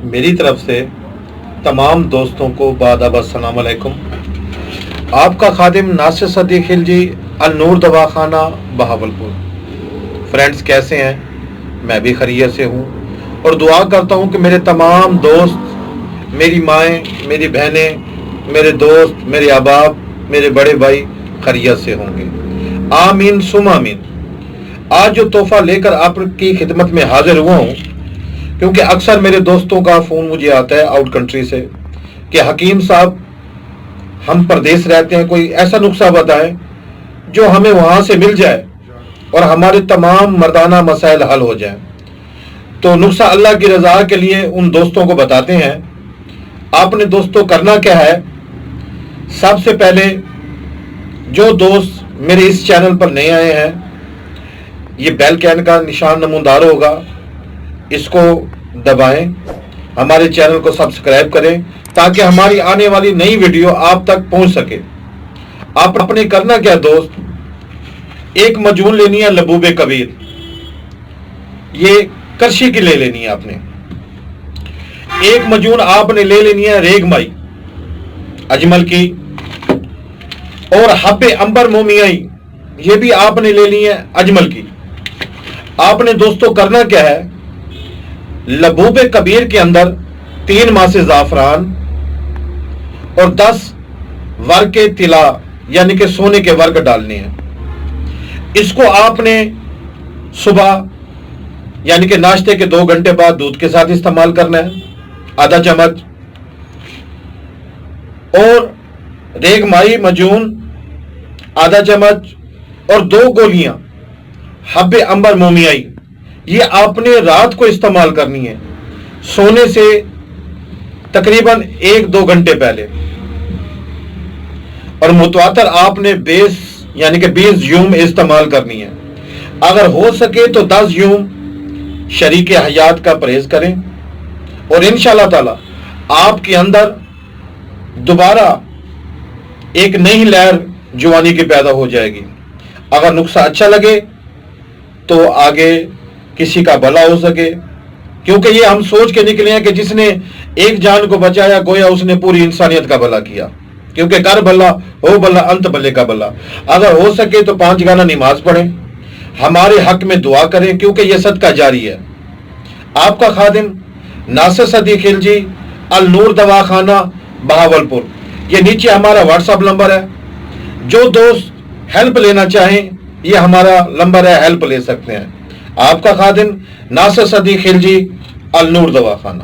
میری طرف سے تمام دوستوں کو باداب السلام علیکم۔ آپ کا خادم ناصر صدیق خلجی، النور دواخانہ، بہاولپور۔ فرینڈز کیسے ہیں؟ میں بھی خیریت سے ہوں اور دعا کرتا ہوں کہ میرے تمام دوست، میری مائیں، میری بہنیں، میرے دوست، میرے احباب، میرے بڑے بھائی خیریت سے ہوں گے۔ آمین ثم آمین۔ آج جو تحفہ لے کر آپ کی خدمت میں حاضر ہوا ہوں، کیونکہ اکثر میرے دوستوں کا فون مجھے آتا ہے آؤٹ کنٹری سے کہ حکیم صاحب ہم پردیس رہتے ہیں، کوئی ایسا نسخہ بتائیں جو ہمیں وہاں سے مل جائے اور ہمارے تمام مردانہ مسائل حل ہو جائیں۔ تو نسخہ اللہ کی رضا کے لیے ان دوستوں کو بتاتے ہیں۔ آپ نے دوستوں کرنا کیا ہے؟ سب سے پہلے جو دوست میرے اس چینل پر نئے آئے ہیں، یہ بیل کین کا نشان نمودار ہوگا، اس کو دبائیں، ہمارے چینل کو سبسکرائب کریں تاکہ ہماری آنے والی نئی ویڈیو آپ تک پہنچ سکے۔ آپ نے کرنا کیا دوست؟ ایک مجون لینی ہے لبوب کبیر، یہ کرشی کی لے لینی ہے آپ نے۔ ایک مجون آپ نے لے لینی ہے ریگ مائی اجمل کی، اور حب امبر مومیائی یہ بھی آپ نے لے لی ہے اجمل کی۔ آپ نے دوستوں کرنا کیا ہے؟ لبوب کبیر کے اندر 3 ماسے زعفران اور 10 ورق طلا یعنی کہ سونے کے ورق ڈالنے ہیں۔ اس کو آپ نے صبح یعنی کہ ناشتے کے 2 گھنٹے بعد دودھ کے ساتھ استعمال کرنا ہے، آدھا چمچ۔ اور ریگ مائی مجون آدھا چمچ اور 2 گولیاں حب امبر مومیائی، یہ آپ نے رات کو استعمال کرنی ہے سونے سے تقریباً 1-2 گھنٹے پہلے، اور متواتر آپ نے 20 یوم استعمال کرنی ہے۔ اگر ہو سکے تو 10 یوم شریک حیات کا پرہیز کریں اور انشاءاللہ تعالی آپ کے اندر دوبارہ ایک نئی لہر جوانی کی پیدا ہو جائے گی۔ اگر نسخہ اچھا لگے تو آگے کسی کا بھلا ہو سکے، کیونکہ یہ ہم سوچ کے نکلے ہیں کہ جس نے ایک جان کو بچایا گویا اس نے پوری انسانیت کا بھلا کیا، کیونکہ کر بھلا ہو بھلا انت بھلے کا بھلا۔ اگر ہو سکے تو 5 گانا نماز پڑھیں، ہمارے حق میں دعا کریں، کیونکہ یہ صدقہ جاری ہے۔ آپ کا خادم ناصر صدیق خلجی، النور دواخانہ، بہاولپور۔ یہ نیچے ہمارا واٹس ایپ نمبر ہے، جو دوست ہیلپ لینا چاہیں یہ ہمارا نمبر ہے، ہیلپ لے سکتے ہیں۔ آپ کا خادم ناصر صدیق خلجی، النور دواخانہ۔